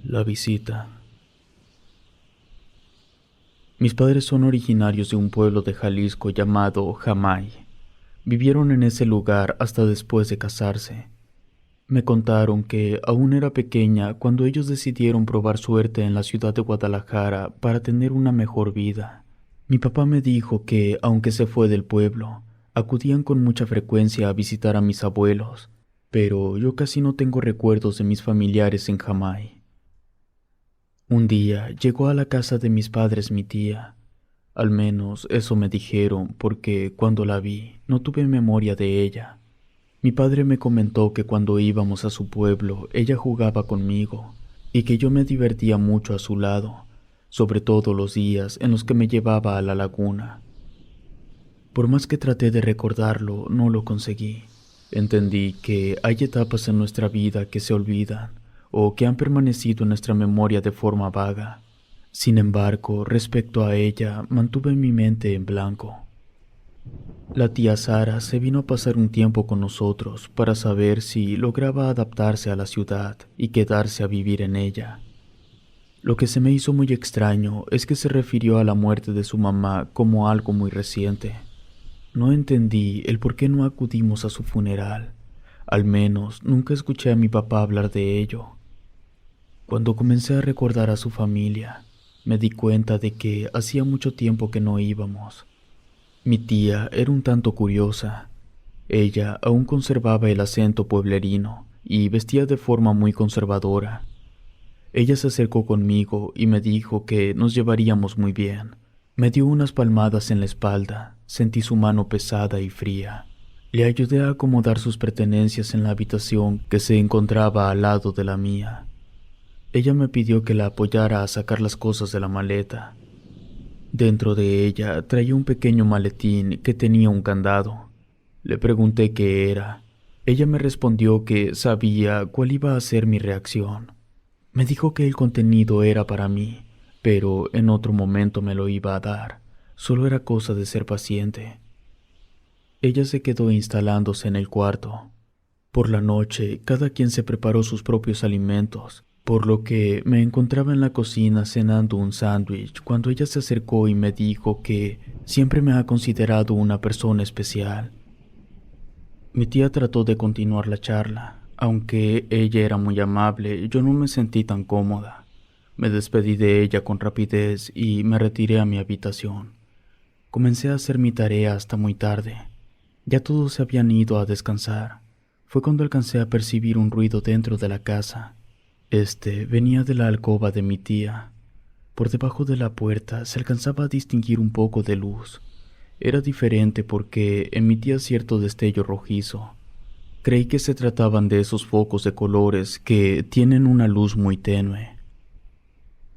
La visita. Mis padres son originarios de un pueblo de Jalisco llamado Jamay. Vivieron en ese lugar hasta después de casarse. Me contaron que aún era pequeña cuando ellos decidieron probar suerte en la ciudad de Guadalajara para tener una mejor vida. Mi papá me dijo que, aunque se fue del pueblo, acudían con mucha frecuencia a visitar a mis abuelos, pero yo casi no tengo recuerdos de mis familiares en Jamay. Un día llegó a la casa de mis padres mi tía. Al menos eso me dijeron porque cuando la vi no tuve memoria de ella. Mi padre me comentó que cuando íbamos a su pueblo ella jugaba conmigo y que yo me divertía mucho a su lado, sobre todo los días en los que me llevaba a la laguna. Por más que traté de recordarlo, no lo conseguí. Entendí que hay etapas en nuestra vida que se olvidan o que han permanecido en nuestra memoria de forma vaga. Sin embargo, respecto a ella, mantuve mi mente en blanco. La tía Sara se vino a pasar un tiempo con nosotros para saber si lograba adaptarse a la ciudad y quedarse a vivir en ella. Lo que se me hizo muy extraño es que se refirió a la muerte de su mamá como algo muy reciente. No entendí el por qué no acudimos a su funeral. Al menos nunca escuché a mi papá hablar de ello. Cuando comencé a recordar a su familia, me di cuenta de que hacía mucho tiempo que no íbamos. Mi tía era un tanto curiosa. Ella aún conservaba el acento pueblerino y vestía de forma muy conservadora. Ella se acercó conmigo y me dijo que nos llevaríamos muy bien. Me dio unas palmadas en la espalda, sentí su mano pesada y fría. Le ayudé a acomodar sus pertenencias en la habitación que se encontraba al lado de la mía. Ella me pidió que la apoyara a sacar las cosas de la maleta. Dentro de ella traía un pequeño maletín que tenía un candado. Le pregunté qué era. Ella me respondió que sabía cuál iba a ser mi reacción. Me dijo que el contenido era para mí, pero en otro momento me lo iba a dar. Solo era cosa de ser paciente. Ella se quedó instalándose en el cuarto. Por la noche, cada quien se preparó sus propios alimentos, por lo que me encontraba en la cocina cenando un sándwich cuando ella se acercó y me dijo que siempre me ha considerado una persona especial. Mi tía trató de continuar la charla. Aunque ella era muy amable, yo no me sentí tan cómoda. Me despedí de ella con rapidez y me retiré a mi habitación. Comencé a hacer mi tarea hasta muy tarde. Ya todos se habían ido a descansar. Fue cuando alcancé a percibir un ruido dentro de la casa. Este venía de la alcoba de mi tía. Por debajo de la puerta se alcanzaba a distinguir un poco de luz. Era diferente porque emitía cierto destello rojizo. Creí que se trataban de esos focos de colores que tienen una luz muy tenue.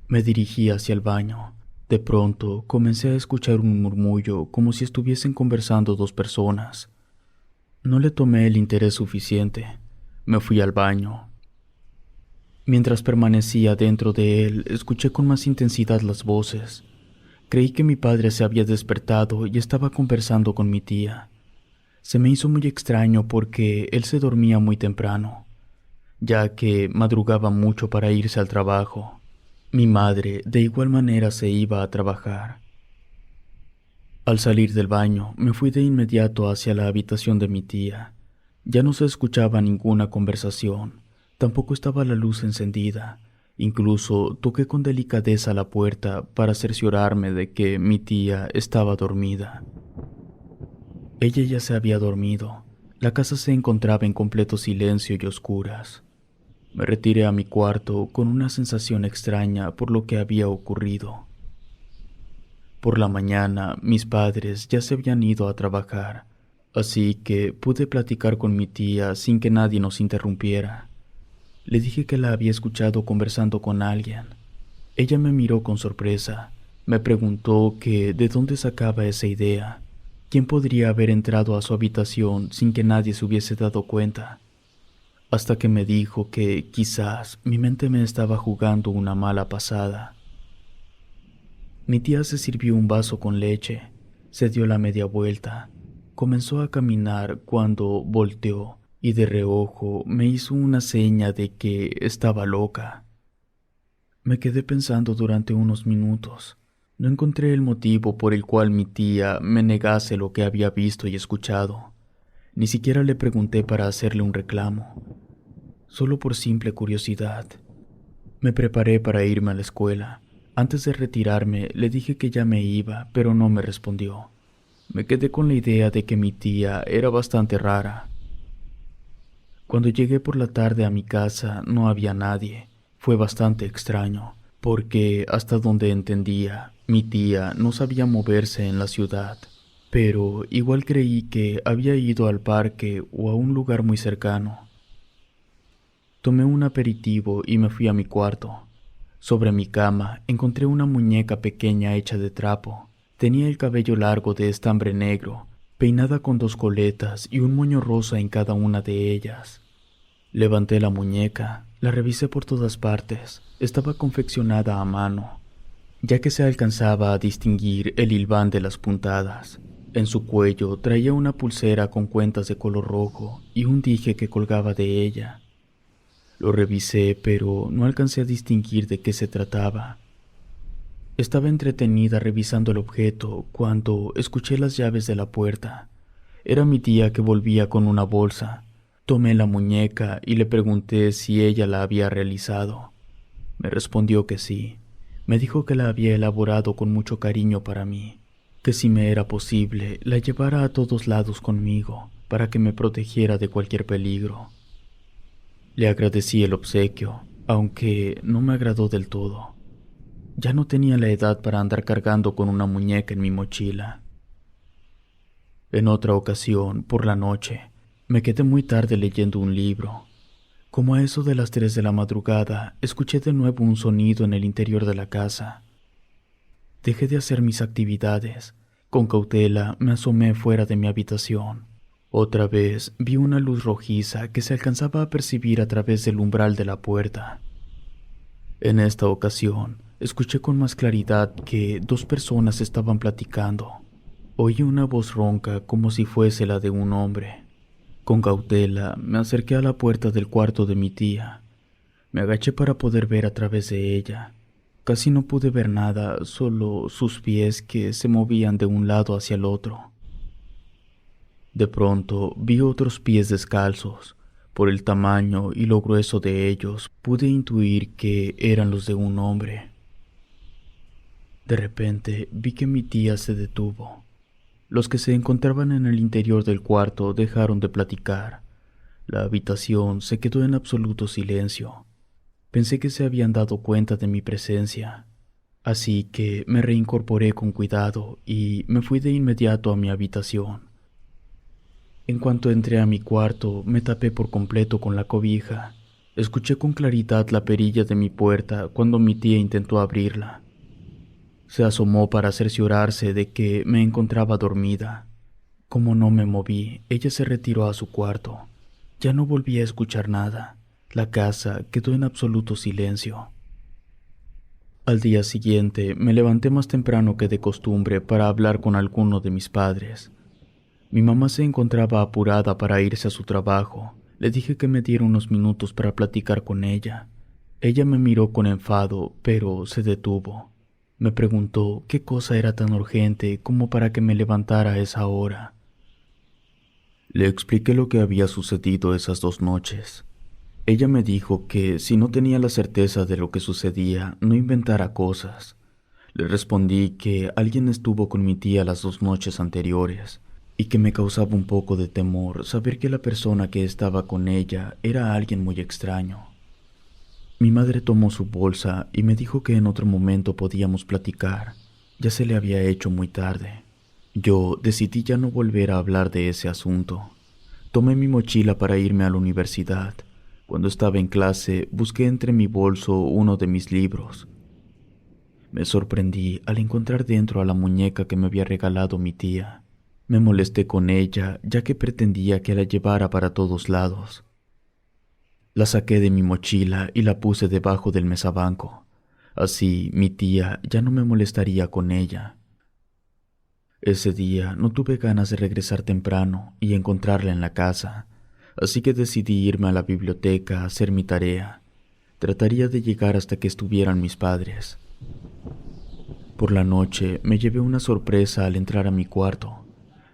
Me dirigí hacia el baño. De pronto comencé a escuchar un murmullo como si estuviesen conversando dos personas. No le tomé el interés suficiente. Me fui al baño. Mientras permanecía dentro de él, escuché con más intensidad las voces. Creí que mi padre se había despertado y estaba conversando con mi tía. Se me hizo muy extraño porque él se dormía muy temprano, ya que madrugaba mucho para irse al trabajo. Mi madre de igual manera se iba a trabajar. Al salir del baño, me fui de inmediato hacia la habitación de mi tía. Ya no se escuchaba ninguna conversación, tampoco estaba la luz encendida. Incluso toqué con delicadeza la puerta para cerciorarme de que mi tía estaba dormida. Ella ya se había dormido. La casa se encontraba en completo silencio y oscuras. Me retiré a mi cuarto con una sensación extraña por lo que había ocurrido. Por la mañana, mis padres ya se habían ido a trabajar, así que pude platicar con mi tía sin que nadie nos interrumpiera. Le dije que la había escuchado conversando con alguien. Ella me miró con sorpresa. Me preguntó que de dónde sacaba esa idea. ¿Quién podría haber entrado a su habitación sin que nadie se hubiese dado cuenta? Hasta que me dijo que quizás mi mente me estaba jugando una mala pasada. Mi tía se sirvió un vaso con leche, se dio la media vuelta, comenzó a caminar cuando volteó y de reojo me hizo una seña de que estaba loca. Me quedé pensando durante unos minutos. No encontré el motivo por el cual mi tía me negase lo que había visto y escuchado. Ni siquiera le pregunté para hacerle un reclamo, solo por simple curiosidad. Me preparé para irme a la escuela. Antes de retirarme, le dije que ya me iba, pero no me respondió. Me quedé con la idea de que mi tía era bastante rara. Cuando llegué por la tarde a mi casa, no había nadie. Fue bastante extraño, porque hasta donde entendía, mi tía no sabía moverse en la ciudad. Pero igual creí que había ido al parque o a un lugar muy cercano. Tomé un aperitivo y me fui a mi cuarto. Sobre mi cama encontré una muñeca pequeña hecha de trapo. Tenía el cabello largo de estambre negro, peinada con 2 coletas y un moño rosa en cada una de ellas. Levanté la muñeca, la revisé por todas partes. Estaba confeccionada a mano, ya que se alcanzaba a distinguir el hilván de las puntadas. En su cuello traía una pulsera con cuentas de color rojo y un dije que colgaba de ella. Lo revisé, pero no alcancé a distinguir de qué se trataba. Estaba entretenida revisando el objeto cuando escuché las llaves de la puerta. Era mi tía que volvía con una bolsa. Tomé la muñeca y le pregunté si ella la había realizado. Me respondió que sí. Me dijo que la había elaborado con mucho cariño para mí, que si me era posible la llevara a todos lados conmigo para que me protegiera de cualquier peligro. Le agradecí el obsequio, aunque no me agradó del todo. Ya no tenía la edad para andar cargando con una muñeca en mi mochila. En otra ocasión, por la noche, me quedé muy tarde leyendo un libro. Como a eso de las 3 de la madrugada, escuché de nuevo un sonido en el interior de la casa. Dejé de hacer mis actividades. Con cautela me asomé fuera de mi habitación. Otra vez vi una luz rojiza que se alcanzaba a percibir a través del umbral de la puerta. En esta ocasión, escuché con más claridad que 2 personas estaban platicando. Oí una voz ronca como si fuese la de un hombre. Con cautela me acerqué a la puerta del cuarto de mi tía. Me agaché para poder ver a través de ella. Casi no pude ver nada, solo sus pies que se movían de un lado hacia el otro. De pronto vi otros pies descalzos. Por el tamaño y lo grueso de ellos, pude intuir que eran los de un hombre. De repente vi que mi tía se detuvo. Los que se encontraban en el interior del cuarto dejaron de platicar. La habitación se quedó en absoluto silencio. Pensé que se habían dado cuenta de mi presencia, así que me reincorporé con cuidado y me fui de inmediato a mi habitación. En cuanto entré a mi cuarto, me tapé por completo con la cobija. Escuché con claridad la perilla de mi puerta cuando mi tía intentó abrirla. Se asomó para cerciorarse de que me encontraba dormida. Como no me moví, ella se retiró a su cuarto. Ya no volví a escuchar nada. La casa quedó en absoluto silencio. Al día siguiente me levanté más temprano que de costumbre para hablar con alguno de mis padres. Mi mamá se encontraba apurada para irse a su trabajo. Le dije que me diera unos minutos para platicar con ella. Ella me miró con enfado, pero se detuvo. Me preguntó qué cosa era tan urgente como para que me levantara a esa hora. Le expliqué lo que había sucedido esas 2 noches. Ella me dijo que si no tenía la certeza de lo que sucedía, no inventara cosas. Le respondí que alguien estuvo con mi tía las 2 noches anteriores y que me causaba un poco de temor saber que la persona que estaba con ella era alguien muy extraño. Mi madre tomó su bolsa y me dijo que en otro momento podíamos platicar. Ya se le había hecho muy tarde. Yo decidí ya no volver a hablar de ese asunto. Tomé mi mochila para irme a la universidad. Cuando estaba en clase, busqué entre mi bolso uno de mis libros. Me sorprendí al encontrar dentro a la muñeca que me había regalado mi tía. Me molesté con ella, ya que pretendía que la llevara para todos lados. La saqué de mi mochila y la puse debajo del mesabanco. Así mi tía ya no me molestaría con ella. Ese día no tuve ganas de regresar temprano y encontrarla en la casa, así que decidí irme a la biblioteca a hacer mi tarea. Trataría de llegar hasta que estuvieran mis padres. Por la noche me llevé una sorpresa al entrar a mi cuarto.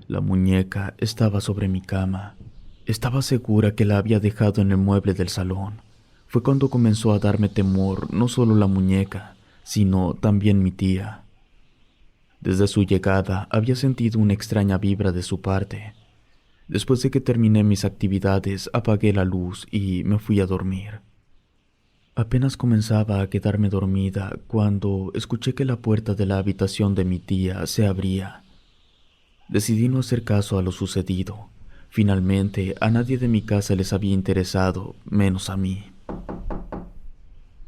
La muñeca estaba sobre mi cama. Estaba segura que la había dejado en el mueble del salón. Fue cuando comenzó a darme temor no solo la muñeca, sino también mi tía. Desde su llegada había sentido una extraña vibra de su parte. Después de que terminé mis actividades, apagué la luz y me fui a dormir. Apenas comenzaba a quedarme dormida cuando escuché que la puerta de la habitación de mi tía se abría. Decidí no hacer caso a lo sucedido. Finalmente, a nadie de mi casa les había interesado, menos a mí.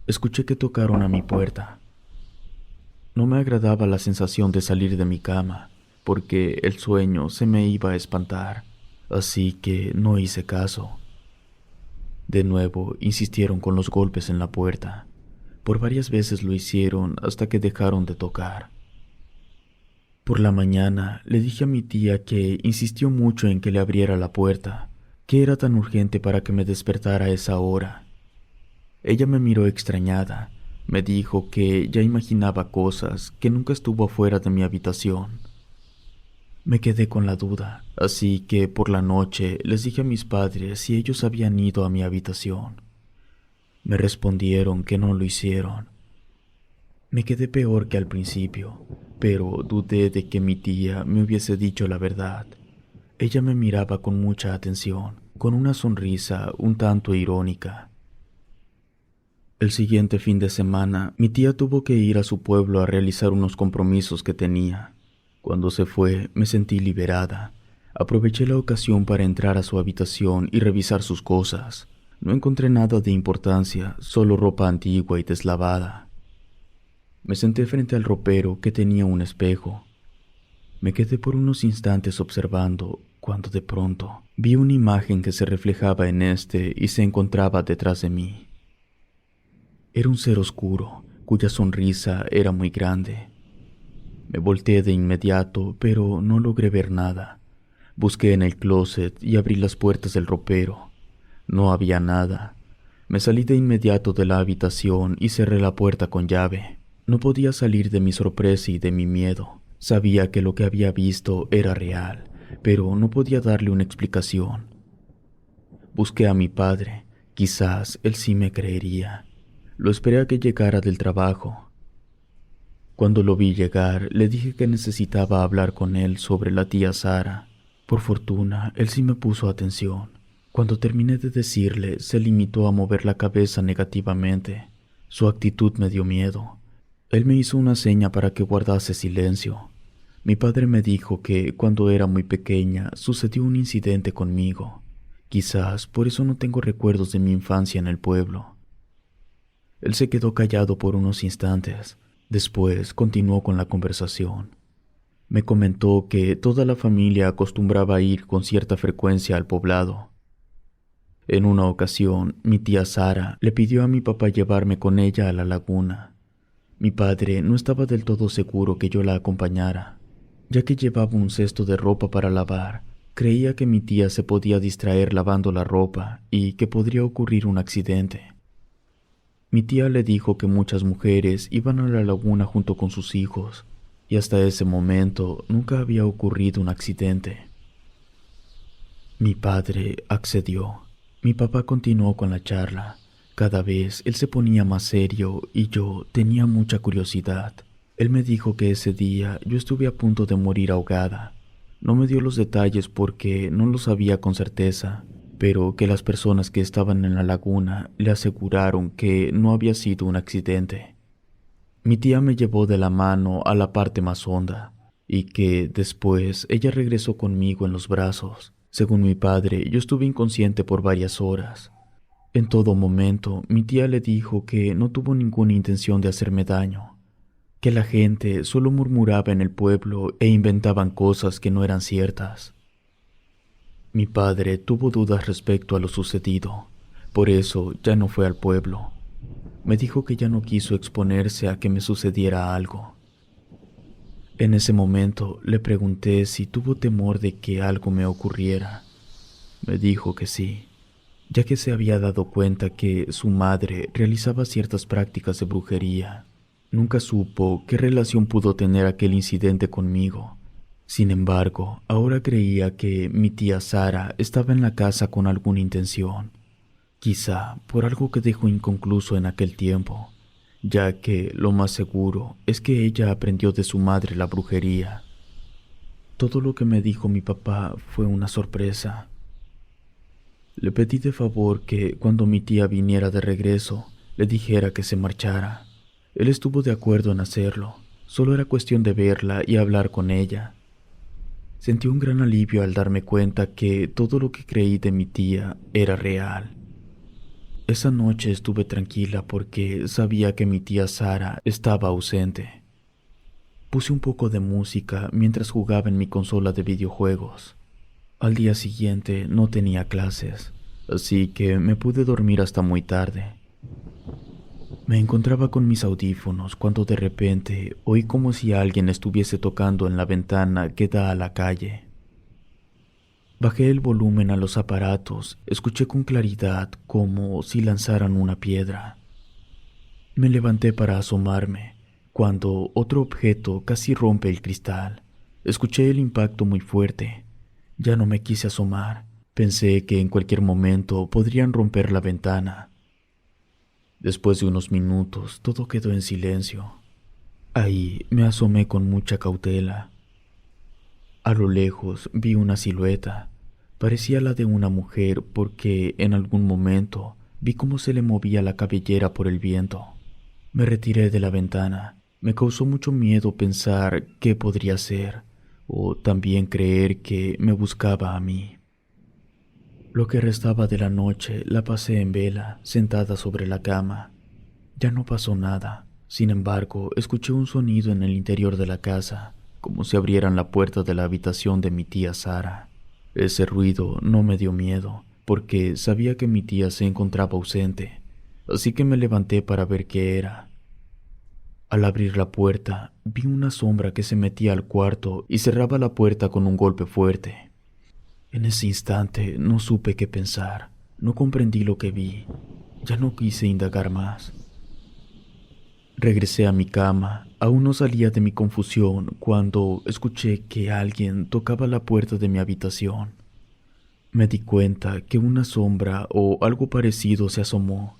Escuché que tocaron a mi puerta. No me agradaba la sensación de salir de mi cama, porque el sueño se me iba a espantar, así que no hice caso. De nuevo insistieron con los golpes en la puerta. Por varias veces lo hicieron hasta que dejaron de tocar. Por la mañana le dije a mi tía que insistió mucho en que le abriera la puerta, que era tan urgente para que me despertara a esa hora. Ella me miró extrañada, me dijo que ya imaginaba cosas, que nunca estuvo afuera de mi habitación. Me quedé con la duda, así que por la noche les dije a mis padres si ellos habían ido a mi habitación. Me respondieron que no lo hicieron. Me quedé peor que al principio, pero dudé de que mi tía me hubiese dicho la verdad. Ella me miraba con mucha atención, con una sonrisa un tanto irónica. El siguiente fin de semana, mi tía tuvo que ir a su pueblo a realizar unos compromisos que tenía. Cuando se fue, me sentí liberada. Aproveché la ocasión para entrar a su habitación y revisar sus cosas. No encontré nada de importancia, solo ropa antigua y deslavada. Me senté frente al ropero que tenía un espejo. Me quedé por unos instantes observando, cuando de pronto vi una imagen que se reflejaba en este y se encontraba detrás de mí. Era un ser oscuro, cuya sonrisa era muy grande. Me volteé de inmediato, pero no logré ver nada. Busqué en el closet y abrí las puertas del ropero. No había nada. Me salí de inmediato de la habitación y cerré la puerta con llave. No podía salir de mi sorpresa y de mi miedo. Sabía que lo que había visto era real, pero no podía darle una explicación. Busqué a mi padre. Quizás él sí me creería. Lo esperé a que llegara del trabajo. Cuando lo vi llegar, le dije que necesitaba hablar con él sobre la tía Sara. Por fortuna, él sí me puso atención. Cuando terminé de decirle, se limitó a mover la cabeza negativamente. Su actitud me dio miedo. Él me hizo una seña para que guardase silencio. Mi padre me dijo que, cuando era muy pequeña, sucedió un incidente conmigo. Quizás por eso no tengo recuerdos de mi infancia en el pueblo. Él se quedó callado por unos instantes. Después continuó con la conversación. Me comentó que toda la familia acostumbraba a ir con cierta frecuencia al poblado. En una ocasión, mi tía Sara le pidió a mi papá llevarme con ella a la laguna. Mi padre no estaba del todo seguro que yo la acompañara, ya que llevaba un cesto de ropa para lavar. Creía que mi tía se podía distraer lavando la ropa y que podría ocurrir un accidente. Mi tía le dijo que muchas mujeres iban a la laguna junto con sus hijos, y hasta ese momento nunca había ocurrido un accidente. Mi padre accedió. Mi papá continuó con la charla. Cada vez él se ponía más serio y yo tenía mucha curiosidad. Él me dijo que ese día yo estuve a punto de morir ahogada. No me dio los detalles porque no lo sabía con certeza, pero que las personas que estaban en la laguna le aseguraron que no había sido un accidente. Mi tía me llevó de la mano a la parte más honda, y que después ella regresó conmigo en los brazos. Según mi padre, yo estuve inconsciente por varias horas. En todo momento, mi tía le dijo que no tuvo ninguna intención de hacerme daño, que la gente solo murmuraba en el pueblo e inventaban cosas que no eran ciertas. Mi padre tuvo dudas respecto a lo sucedido, por eso ya no fue al pueblo. Me dijo que ya no quiso exponerse a que me sucediera algo. En ese momento le pregunté si tuvo temor de que algo me ocurriera. Me dijo que sí. ya que se había dado cuenta que su madre realizaba ciertas prácticas de brujería. Nunca supo qué relación pudo tener aquel incidente conmigo. Sin embargo, ahora creía que mi tía Sara estaba en la casa con alguna intención, quizá por algo que dejó inconcluso en aquel tiempo, ya que lo más seguro es que ella aprendió de su madre la brujería. Todo lo que me dijo mi papá fue una sorpresa. Le pedí de favor que cuando mi tía viniera de regreso, le dijera que se marchara. Él estuvo de acuerdo en hacerlo, solo era cuestión de verla y hablar con ella. Sentí un gran alivio al darme cuenta que todo lo que creí de mi tía era real. Esa noche estuve tranquila porque sabía que mi tía Sara estaba ausente. Puse un poco de música mientras jugaba en mi consola de videojuegos. Al día siguiente no tenía clases, así que me pude dormir hasta muy tarde. Me encontraba con mis audífonos cuando de repente oí como si alguien estuviese tocando en la ventana que da a la calle. Bajé el volumen a los aparatos, escuché con claridad como si lanzaran una piedra. Me levanté para asomarme, cuando otro objeto casi rompe el cristal. Escuché el impacto muy fuerte. Ya no me quise asomar. Pensé que en cualquier momento podrían romper la ventana. Después de unos minutos, todo quedó en silencio. Ahí me asomé con mucha cautela. A lo lejos vi una silueta. Parecía la de una mujer porque en algún momento vi cómo se le movía la cabellera por el viento. Me retiré de la ventana. Me causó mucho miedo pensar qué podría ser, o también creer que me buscaba a mí. Lo que restaba de la noche la pasé en vela, sentada sobre la cama. Ya no pasó nada. Sin embargo, escuché un sonido en el interior de la casa, como si abrieran la puerta de la habitación de mi tía Sara. Ese ruido no me dio miedo, porque sabía que mi tía se encontraba ausente, así que me levanté para ver qué era. Al abrir la puerta, vi una sombra que se metía al cuarto y cerraba la puerta con un golpe fuerte. En ese instante no supe qué pensar, no comprendí lo que vi, ya no quise indagar más. Regresé a mi cama, aún no salía de mi confusión cuando escuché que alguien tocaba la puerta de mi habitación. Me di cuenta que una sombra o algo parecido se asomó.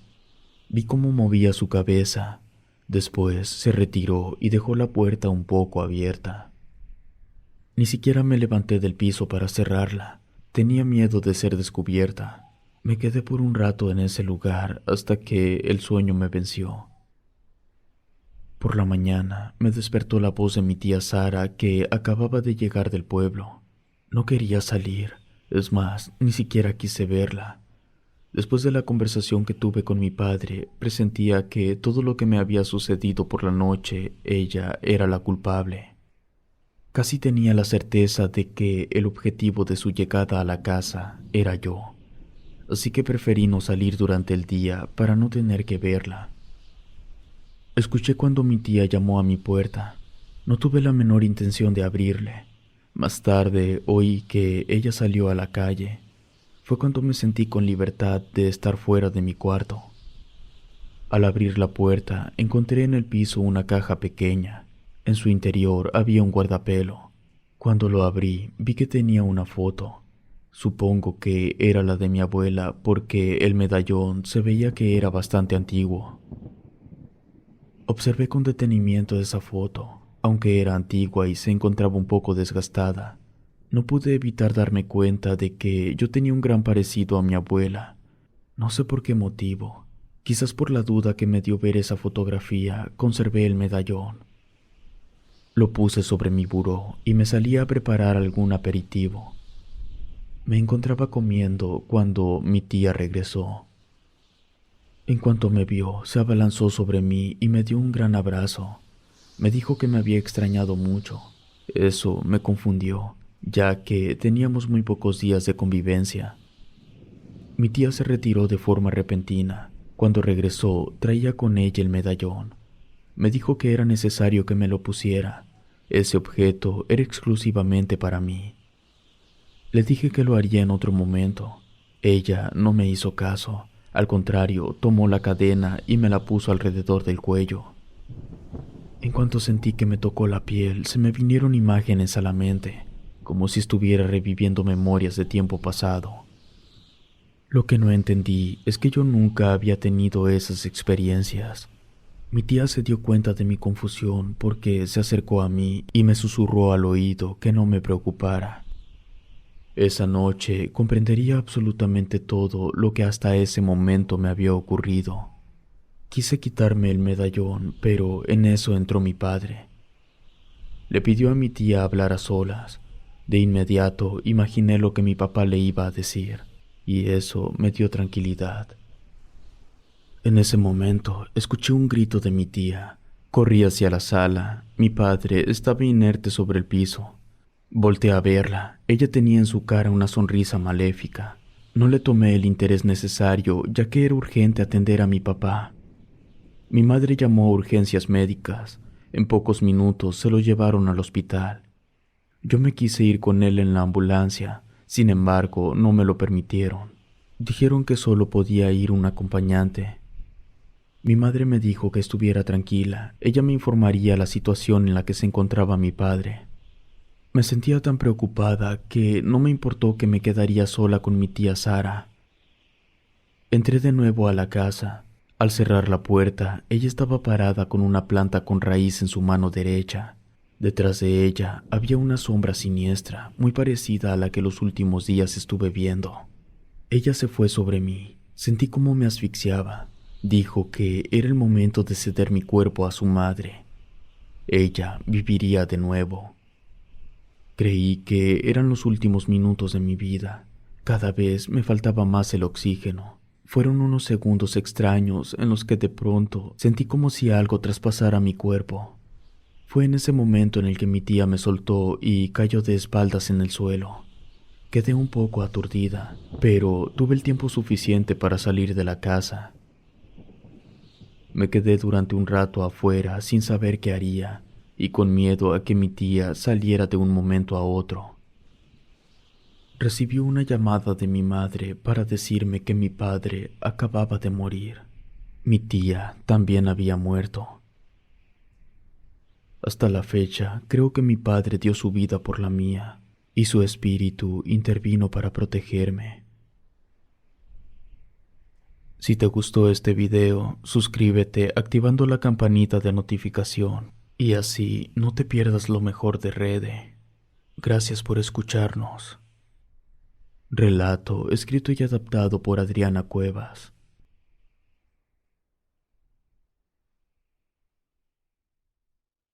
Vi cómo movía su cabeza. Después se retiró y dejó la puerta un poco abierta. Ni siquiera me levanté del piso para cerrarla. Tenía miedo de ser descubierta. Me quedé por un rato en ese lugar hasta que el sueño me venció. Por la mañana me despertó la voz de mi tía Sara que acababa de llegar del pueblo. No quería salir, es más, ni siquiera quise verla. Después de la conversación que tuve con mi padre, presentía que todo lo que me había sucedido por la noche, ella era la culpable. Casi tenía la certeza de que el objetivo de su llegada a la casa era yo, así que preferí no salir durante el día para no tener que verla. Escuché cuando mi tía llamó a mi puerta. No tuve la menor intención de abrirle. Más tarde oí que ella salió a la calle. Fue cuando me sentí con libertad de estar fuera de mi cuarto. Al abrir la puerta, encontré en el piso una caja pequeña. En su interior había un guardapelo. Cuando lo abrí, vi que tenía una foto. Supongo que era la de mi abuela porque el medallón se veía que era bastante antiguo. Observé con detenimiento esa foto. Aunque era antigua y se encontraba un poco desgastada, no pude evitar darme cuenta de que yo tenía un gran parecido a mi abuela. No sé por qué motivo, quizás por la duda que me dio ver esa fotografía, conservé el medallón. Lo puse sobre mi buró y me salí a preparar algún aperitivo. Me encontraba comiendo cuando mi tía regresó. En cuanto me vio, se abalanzó sobre mí y me dio un gran abrazo. Me dijo que me había extrañado mucho. Eso me confundió, ya que teníamos muy pocos días de convivencia. Mi tía se retiró de forma repentina. Cuando regresó, traía con ella el medallón. Me dijo que era necesario que me lo pusiera. Ese objeto era exclusivamente para mí. Le dije que lo haría en otro momento. Ella no me hizo caso. Al contrario, tomó la cadena y me la puso alrededor del cuello. En cuanto sentí que me tocó la piel, se me vinieron imágenes a la mente, como si estuviera reviviendo memorias de tiempo pasado. Lo que no entendí es que yo nunca había tenido esas experiencias. Mi tía se dio cuenta de mi confusión porque se acercó a mí y me susurró al oído que no me preocupara. Esa noche comprendería absolutamente todo lo que hasta ese momento me había ocurrido. Quise quitarme el medallón, pero en eso entró mi padre. Le pidió a mi tía hablar a solas. De inmediato imaginé lo que mi papá le iba a decir, y eso me dio tranquilidad. En ese momento escuché un grito de mi tía. Corrí hacia la sala. Mi padre estaba inerte sobre el piso. Volteé a verla. Ella tenía en su cara una sonrisa maléfica. No le tomé el interés necesario, ya que era urgente atender a mi papá. Mi madre llamó a urgencias médicas. En pocos minutos se lo llevaron al hospital. Yo me quise ir con él en la ambulancia. Sin embargo, no me lo permitieron. Dijeron que solo podía ir un acompañante. Mi madre me dijo que estuviera tranquila. Ella me informaría la situación en la que se encontraba mi padre. Me sentía tan preocupada que no me importó que me quedaría sola con mi tía Sara. Entré de nuevo a la casa. Al cerrar la puerta, ella estaba parada con una planta con raíz en su mano derecha. Detrás de ella había una sombra siniestra, muy parecida a la que los últimos días estuve viendo. Ella se fue sobre mí. Sentí cómo me asfixiaba. Dijo que era el momento de ceder mi cuerpo a su madre. Ella viviría de nuevo. Creí que eran los últimos minutos de mi vida. Cada vez me faltaba más el oxígeno. Fueron unos segundos extraños en los que de pronto sentí como si algo traspasara mi cuerpo. Fue en ese momento en el que mi tía me soltó y cayó de espaldas en el suelo. Quedé un poco aturdida, pero tuve el tiempo suficiente para salir de la casa. Me quedé durante un rato afuera sin saber qué haría y con miedo a que mi tía saliera de un momento a otro. Recibí una llamada de mi madre para decirme que mi padre acababa de morir. Mi tía también había muerto. Hasta la fecha, creo que mi padre dio su vida por la mía y su espíritu intervino para protegerme. Si te gustó este video, suscríbete activando la campanita de notificación y así no te pierdas lo mejor de Rede. Gracias por escucharnos. Relato escrito y adaptado por Adriana Cuevas.